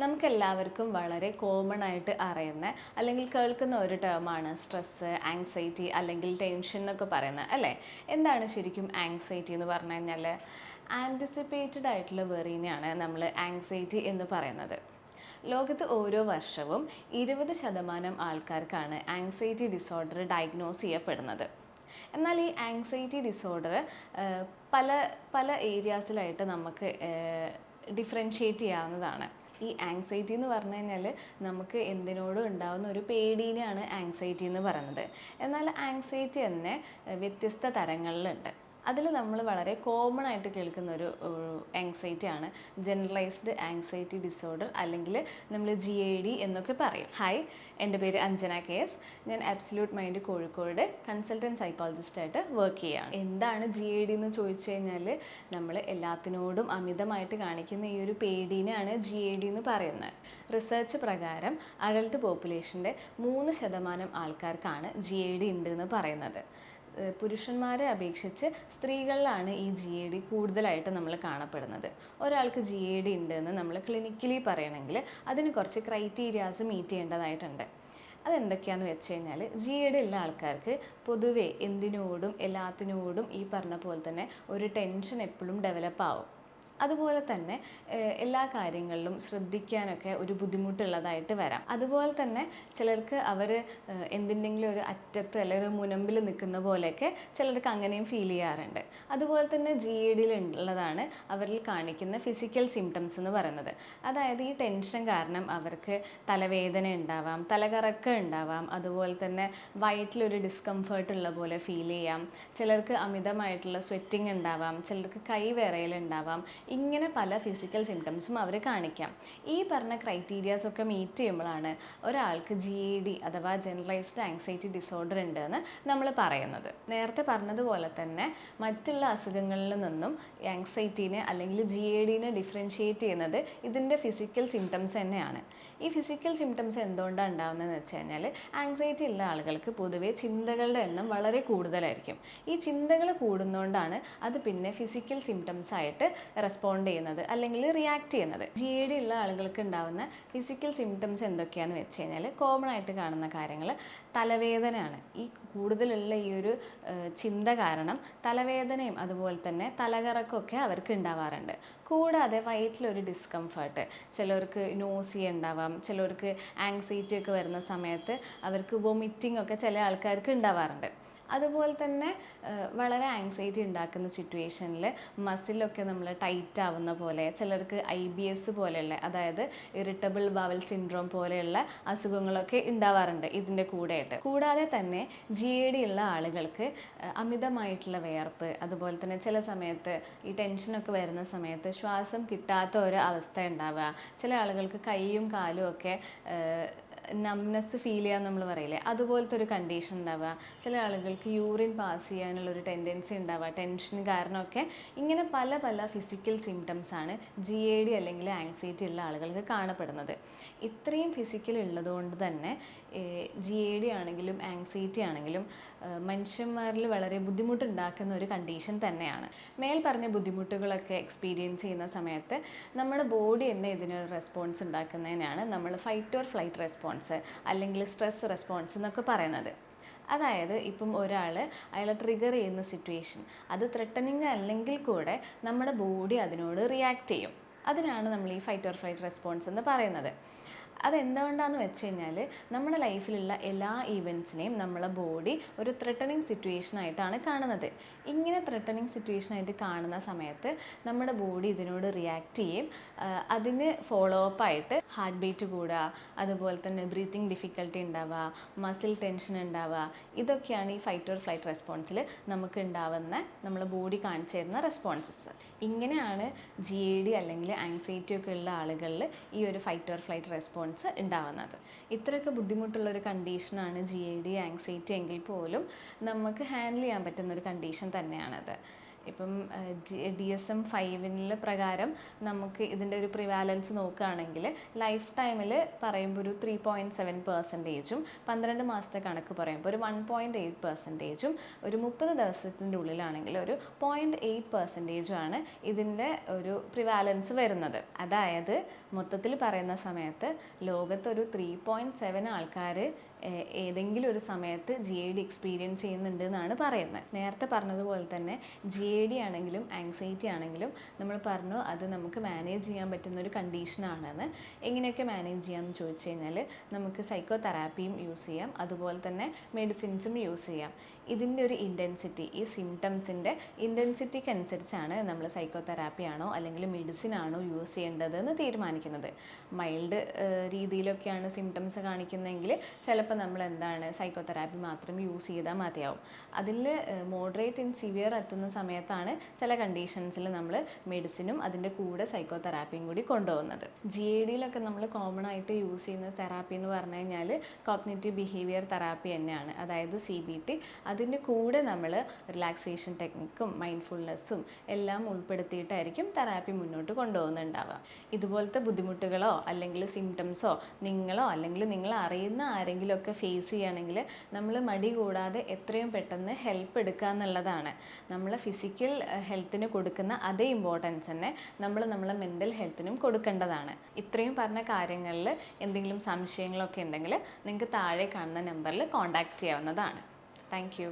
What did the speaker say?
നമുക്കെല്ലാവർക്കും വളരെ കോമൺ ആയിട്ട് അറിയുന്ന അല്ലെങ്കിൽ കേൾക്കുന്ന ഒരു ടേമാണ് സ്ട്രെസ്സ്, ആങ്സൈറ്റി അല്ലെങ്കിൽ ടെൻഷൻ എന്നൊക്കെ പറയുന്നത് അല്ലേ? എന്താണ് ശരിക്കും ആങ്സൈറ്റി എന്ന് പറഞ്ഞു കഴിഞ്ഞാൽ? ആൻറ്റിസിപ്പേറ്റഡ് ആയിട്ടുള്ള വെറീനെയാണ് നമ്മൾ ആങ്സൈറ്റി എന്ന് പറയുന്നത്. ലോകത്ത് ഓരോ വർഷവും 20% ആൾക്കാർക്കാണ് ആങ്സൈറ്റി ഡിസോർഡർ ഡയഗ്നോസ് ചെയ്യപ്പെടുന്നത്. എന്നാൽ ഈ ആങ്സൈറ്റി ഡിസോർഡർ പല പല ഏരിയാസിലായിട്ട് നമുക്ക് ഡിഫറൻഷ്യേറ്റ് ചെയ്യാവുന്നതാണ്. ഈ ആങ്സൈറ്റി എന്ന് പറഞ്ഞു കഴിഞ്ഞാൽ നമുക്ക് എന്തിനോടും ഉണ്ടാകുന്ന ഒരു പേടീനെയാണ് ആങ്സൈറ്റി എന്ന് പറയുന്നത്. എന്നാൽ ആങ്സൈറ്റി തന്നെ വ്യത്യസ്ത തരങ്ങളിലുണ്ട്. അതിൽ നമ്മൾ വളരെ കോമൺ ആയിട്ട് കേൾക്കുന്ന ഒരു ആങ്സൈറ്റിയാണ് ജനറലൈസ്ഡ് ആങ്സൈറ്റി ഡിസോർഡർ, അല്ലെങ്കിൽ നമ്മൾ GAD എന്നൊക്കെ പറയും. ഹായ്, എൻ്റെ പേര് അഞ്ജന KS. ഞാൻ അബ്സല്യൂട്ട് മൈൻഡ് കോഴിക്കോട് കൺസൾട്ടൻറ്റ് സൈക്കോളജിസ്റ്റായിട്ട് വർക്ക് ചെയ്യുകയാണ്. എന്താണ് GAD എന്ന് ചോദിച്ചു കഴിഞ്ഞാൽ, നമ്മൾ എല്ലാത്തിനോടും അമിതമായിട്ട് കാണിക്കുന്ന ഈ ഒരു പേടീനെയാണ് GAD എന്ന് പറയുന്നത്. റിസർച്ച് പ്രകാരം അഡൽട്ട് പോപ്പുലേഷൻ്റെ 3% ആൾക്കാർക്കാണ് GAD ഉണ്ട് എന്ന് പറയുന്നത്. പുരുഷന്മാരെ അപേക്ഷിച്ച് സ്ത്രീകളിലാണ് ഈ GAD കൂടുതലായിട്ട് നമ്മൾ കാണപ്പെടുന്നത്. ഒരാൾക്ക് GAD ഉണ്ടെന്ന് നമ്മൾ ക്ലിനിക്കലി പറയണമെങ്കിൽ അതിന് കുറച്ച് ക്രൈറ്റീരിയാസ് മീറ്റ് ചെയ്യേണ്ടതായിട്ടുണ്ട്. അതെന്തൊക്കെയാണെന്ന് വെച്ച് കഴിഞ്ഞാൽ, GAD ഉള്ള ആൾക്കാർക്ക് പൊതുവേ എന്തിനോടും എല്ലാത്തിനോടും ഈ പറഞ്ഞ പോലെ തന്നെ ഒരു ടെൻഷൻ എപ്പോഴും ഡെവലപ്പ് ആവും. അതുപോലെ തന്നെ എല്ലാ കാര്യങ്ങളിലും ശ്രദ്ധിക്കാനൊക്കെ ഒരു ബുദ്ധിമുട്ടുള്ളതായിട്ട് വരാം. അതുപോലെ തന്നെ ചിലർക്ക് അവർ എന്തിൻ്റെങ്കിലും ഒരു അറ്റത്ത് അല്ലെങ്കിൽ ഒരു മുനമ്പിൽ നിൽക്കുന്ന പോലെയൊക്കെ ചിലർക്ക് അങ്ങനെയും ഫീൽ ചെയ്യാറുണ്ട്. അതുപോലെ തന്നെ GAD ഉള്ളതാണ് അവരിൽ കാണിക്കുന്ന ഫിസിക്കൽ സിംറ്റംസ് എന്ന് പറയുന്നത്. അതായത് ഈ ടെൻഷൻ കാരണം അവർക്ക് തലവേദന ഉണ്ടാവാം, തലകറക്കം ഉണ്ടാവാം, അതുപോലെ തന്നെ വയറ്റിലൊരു ഡിസ്കംഫേർട്ട് ഉള്ള പോലെ ഫീൽ ചെയ്യാം, ചിലർക്ക് അമിതമായിട്ടുള്ള സ്വെറ്റിംഗ് ഉണ്ടാവാം, ചിലർക്ക് കൈ വിറയലുണ്ടാവാം. ഇങ്ങനെ പല ഫിസിക്കൽ സിംറ്റംസും അവർ കാണിക്കാം. ഈ പറഞ്ഞ ക്രൈറ്റീരിയാസ് ഒക്കെ മീറ്റ് ചെയ്യുമ്പോഴാണ് ഒരാൾക്ക് GAD അഥവാ ജനറലൈസ്ഡ് ആങ്സൈറ്റി ഡിസോർഡർ ഉണ്ടെന്ന് നമ്മൾ പറയുന്നത്. നേരത്തെ പറഞ്ഞതുപോലെ തന്നെ മറ്റുള്ള അസുഖങ്ങളിൽ നിന്നും ആങ്സൈറ്റീനെ അല്ലെങ്കിൽ GADനെ ഡിഫറൻഷ്യേറ്റ് ചെയ്യുന്നത് ഇതിൻ്റെ ഫിസിക്കൽ സിംറ്റംസ് തന്നെയാണ്. ഈ ഫിസിക്കൽ സിംറ്റംസ് എന്തുകൊണ്ടാണ് ഉണ്ടാകുന്നതെന്ന് വെച്ച് കഴിഞ്ഞാൽ, ആങ്സൈറ്റി ഉള്ള ആളുകൾക്ക് പൊതുവേ ചിന്തകളുടെ എണ്ണം വളരെ കൂടുതലായിരിക്കും. ഈ ചിന്തകൾ കൂടുന്നതുകൊണ്ടാണ് അത് പിന്നെ ഫിസിക്കൽ സിംറ്റംസ് ആയിട്ട് റെസ്പോണ്ട് ചെയ്യുന്നത് അല്ലെങ്കിൽ റിയാക്ട് ചെയ്യുന്നത്. GAD ഉള്ള ആളുകൾക്ക് ഉണ്ടാകുന്ന ഫിസിക്കൽ സിംറ്റംസ് എന്തൊക്കെയാണെന്ന് വെച്ച് കഴിഞ്ഞാൽ, കോമൺ ആയിട്ട് കാണുന്ന കാര്യങ്ങൾ തലവേദനയാണ്. ഈ കൂടുതലുള്ള ഈ ഒരു ചിന്ത കാരണം തലവേദനയും അതുപോലെ തന്നെ തലകറക്കമൊക്കെ അവർക്ക് ഉണ്ടാവാറുണ്ട്. കൂടാതെ വയറ്റിലൊരു ഡിസ്കംഫർട്ട്, ചിലർക്ക് നോസിയ ഉണ്ടാവാം, ചിലർക്ക് ആങ്സൈറ്റി ഒക്കെ വരുന്ന സമയത്ത് അവർക്ക് വൊമിറ്റിംഗ് ഒക്കെ ചില ആൾക്കാർക്ക് ഉണ്ടാവാറുണ്ട്. അതുപോലെ തന്നെ വളരെ ആങ്സൈറ്റി ഉണ്ടാക്കുന്ന സിറ്റുവേഷനിൽ മസിലൊക്കെ നമ്മൾ ടൈറ്റ് ആവുന്ന പോലെ, ചിലർക്ക് IBS പോലെയുള്ള, അതായത് ഇറിറ്റബിൾ ബവൽ സിൻഡ്രോം പോലെയുള്ള അസുഖങ്ങളൊക്കെ ഉണ്ടാവാറുണ്ട് ഇതിൻ്റെ കൂടെയായിട്ട്. കൂടാതെ തന്നെ GAD ഉള്ള ആളുകൾക്ക് അമിതമായിട്ടുള്ള വിയർപ്പ്, അതുപോലെ തന്നെ ചില സമയത്ത് ഈ ടെൻഷനൊക്കെ വരുന്ന സമയത്ത് ശ്വാസം കിട്ടാത്ത ഒരു അവസ്ഥ ഉണ്ടാവുക, ചില ആളുകൾക്ക് കൈയും കാലും ഒക്കെ നംനെസ് ഫീൽ ചെയ്യാൻ നമ്മൾ പറയില്ലേ, അതുപോലത്തെ ഒരു കണ്ടീഷൻ ഉണ്ടാവുക, ചില ആളുകൾക്ക് യൂറിൻ പാസ് ചെയ്യാനുള്ളൊരു ടെൻഡൻസി ഉണ്ടാവുക ടെൻഷൻ കാരണമൊക്കെ. ഇങ്ങനെ പല പല ഫിസിക്കൽ സിംറ്റംസ് ആണ് GAD അല്ലെങ്കിൽ ആങ്സൈറ്റി ഉള്ള ആളുകൾക്ക് കാണപ്പെടുന്നത്. ഇത്രയും ഫിസിക്കൽ ഉള്ളതുകൊണ്ട് തന്നെ GAD ആണെങ്കിലും ആങ്സൈറ്റി ആണെങ്കിലും മനുഷ്യന്മാരിൽ വളരെ ബുദ്ധിമുട്ടുണ്ടാക്കുന്ന ഒരു കണ്ടീഷൻ തന്നെയാണ്. മേൽ പറഞ്ഞ ബുദ്ധിമുട്ടുകളൊക്കെ എക്സ്പീരിയൻസ് ചെയ്യുന്ന സമയത്ത് നമ്മുടെ ബോഡി തന്നെ ഇതിനൊരു റെസ്പോൺസ് ഉണ്ടാക്കുന്നതിനാണ് നമ്മൾ ഫൈറ്റ് ഓർ ഫ്ലൈറ്റ് റെസ്പോൺസ് അല്ലെങ്കിൽ സ്ട്രെസ് റെസ്പോൺസ് എന്നൊക്കെ പറയുന്നത്. അതായത് ഇപ്പം ഒരാൾ അയാളെ ട്രിഗർ ചെയ്യുന്ന സിറ്റുവേഷൻ അത് ത്രെട്ടനിങ് അല്ലെങ്കിൽ കൂടെ നമ്മുടെ ബോഡി അതിനോട് റിയാക്ട് ചെയ്യും. അതിനാണ് നമ്മൾ ഈ ഫൈറ്റ് ഓർ ഫ്ലൈറ്റ് റെസ്പോൺസ് എന്ന് പറയുന്നത്. അതെന്തുകൊണ്ടാണെന്ന് വെച്ച് കഴിഞ്ഞാൽ, നമ്മുടെ ലൈഫിലുള്ള എല്ലാ ഈവൻസിനെയും നമ്മളെ ബോഡി ഒരു ത്രെട്ടനിങ് സിറ്റുവേഷൻ ആയിട്ടാണ് കാണുന്നത്. ഇങ്ങനെ ത്രെട്ടനിങ് സിറ്റുവേഷൻ ആയിട്ട് കാണുന്ന സമയത്ത് നമ്മുടെ ബോഡി ഇതിനോട് റിയാക്ട് ചെയ്യും. അതിന് ഫോളോ അപ്പ് ആയിട്ട് ഹാർട്ട് ബീറ്റ് കൂടുക, അതുപോലെ തന്നെ ബ്രീത്തിങ് ഡിഫിക്കൽട്ടി ഉണ്ടാവുക, മസിൽ ടെൻഷൻ ഉണ്ടാവുക, ഇതൊക്കെയാണ് ഈ ഫൈറ്റ് ഓർ ഫ്ലൈറ്റ് റെസ്പോൺസിൽ നമുക്ക് ഉണ്ടാവുന്ന നമ്മളെ ബോഡി കാണിച്ചു തരുന്ന റെസ്പോൺസസ്. ഇങ്ങനെയാണ് GAD അല്ലെങ്കിൽ ആങ്സൈറ്റി ഒക്കെ ഉള്ള ആളുകളിൽ ഈ ഒരു ഫൈറ്റ് ഓർ ഫ്ലൈറ്റ് റെസ്പോൺസ് ഉണ്ടാവുന്നത്. ഇത്രയൊക്കെ ബുദ്ധിമുട്ടുള്ളൊരു കണ്ടീഷനാണ് GAD ആങ്സൈറ്റി എങ്കിൽ പോലും നമുക്ക് ഹാൻഡിൽ ചെയ്യാൻ പറ്റുന്നൊരു കണ്ടീഷൻ തന്നെയാണത്. ഇപ്പം DSM-5 പ്രകാരം നമുക്ക് ഇതിൻ്റെ ഒരു പ്രിവാലൻസ് നോക്കുകയാണെങ്കിൽ ലൈഫ് ടൈമിൽ പറയുമ്പോൾ ഒരു 3.7%, 12 മാസത്തെ കണക്ക് പറയുമ്പോൾ ഒരു 1.8%, ഒരു 30 ദിവസത്തിൻ്റെ ഉള്ളിലാണെങ്കിൽ ഒരു 0.8% ആണ് ഇതിൻ്റെ ഒരു പ്രിവാലൻസ് വരുന്നത്. അതായത് മൊത്തത്തിൽ പറയുന്ന സമയത്ത് ലോകത്തൊരു 3.7 ആൾക്കാർ ഏതെങ്കിലും ഒരു സമയത്ത് GAD എക്സ്പീരിയൻസ് ചെയ്യുന്നുണ്ട് എന്നാണ് പറയുന്നത്. നേരത്തെ പറഞ്ഞതുപോലെ തന്നെ GAD ആണെങ്കിലും ആങ്സൈറ്റി ആണെങ്കിലും നമ്മൾ പറഞ്ഞു അത് നമുക്ക് മാനേജ് ചെയ്യാൻ പറ്റുന്ന ഒരു കണ്ടീഷനാണെന്ന്. എങ്ങനെയൊക്കെ മാനേജ് ചെയ്യാമെന്ന് ചോദിച്ചു കഴിഞ്ഞാൽ നമുക്ക് സൈക്കോ തെറാപ്പിയും യൂസ് ചെയ്യാം, അതുപോലെ തന്നെ മെഡിസിൻസും യൂസ് ചെയ്യാം. ഇതിൻ്റെ ഒരു ഇൻറ്റൻസിറ്റി, ഈ സിംറ്റംസിൻ്റെ ഇൻറ്റൻസിറ്റിക്ക് അനുസരിച്ചാണ് നമ്മൾ സൈക്കോ തെറാപ്പി ആണോ അല്ലെങ്കിൽ മെഡിസിൻ ആണോ യൂസ് ചെയ്യേണ്ടതെന്ന് തീരുമാനിക്കുന്നത്. മൈൽഡ് രീതിയിലൊക്കെയാണ് സിംറ്റംസ് കാണിക്കുന്നതെങ്കിൽ ചിലപ്പോൾ നമ്മൾ എന്താണ് സൈക്കോ തെറാപ്പി മാത്രം യൂസ് ചെയ്താൽ മതിയാവും. അതിൽ മോഡറേറ്റ് ആൻഡ് സിവിയർ എത്തുന്ന സമയത്താണ് ചില കണ്ടീഷൻസിൽ നമ്മൾ മെഡിസിനും അതിൻ്റെ കൂടെ സൈക്കോ തെറാപ്പിയും കൂടി കൊണ്ടുപോകുന്നത്. GADയിലൊക്കെ നമ്മൾ കോമൺ ആയിട്ട് യൂസ് ചെയ്യുന്ന തെറാപ്പി എന്ന് പറഞ്ഞു കഴിഞ്ഞാൽ കോഗ്നിറ്റീവ് ബിഹേവിയർ തെറാപ്പി തന്നെയാണ്, അതായത് CBT. അതിൻ്റെ കൂടെ നമ്മൾ റിലാക്സേഷൻ ടെക്നിക്കും മൈൻഡ്ഫുൾനെസ്സും എല്ലാം ഉൾപ്പെടുത്തിയിട്ടായിരിക്കും തെറാപ്പി മുന്നോട്ട് കൊണ്ടുപോകുന്നുണ്ടാവുക. ഇതുപോലത്തെ ബുദ്ധിമുട്ടുകളോ അല്ലെങ്കിൽ സിംറ്റംസോ നിങ്ങളോ അല്ലെങ്കിൽ നിങ്ങൾ അറിയുന്ന ആരെങ്കിലും ഒക്കെ ഫേസ് ചെയ്യുകയാണെങ്കിൽ നമ്മൾ മടി കൂടാതെ എത്രയും പെട്ടെന്ന് ഹെൽപ്പ് എടുക്കുക എന്നുള്ളതാണ്. നമ്മൾ ഫിസിക്കൽ ഹെൽത്തിന് കൊടുക്കുന്ന അതേ ഇമ്പോർട്ടൻസ് തന്നെ നമ്മൾ നമ്മളെ മെൻ്റൽ ഹെൽത്തിനും കൊടുക്കേണ്ടതാണ്. ഇത്രയും പറഞ്ഞ കാര്യങ്ങളിൽ എന്തെങ്കിലും സംശയങ്ങളൊക്കെ ഉണ്ടെങ്കിൽ നിങ്ങൾക്ക് താഴെ കാണുന്ന നമ്പറിൽ കോൺടാക്റ്റ് ചെയ്യാവുന്നതാണ്. Thank you.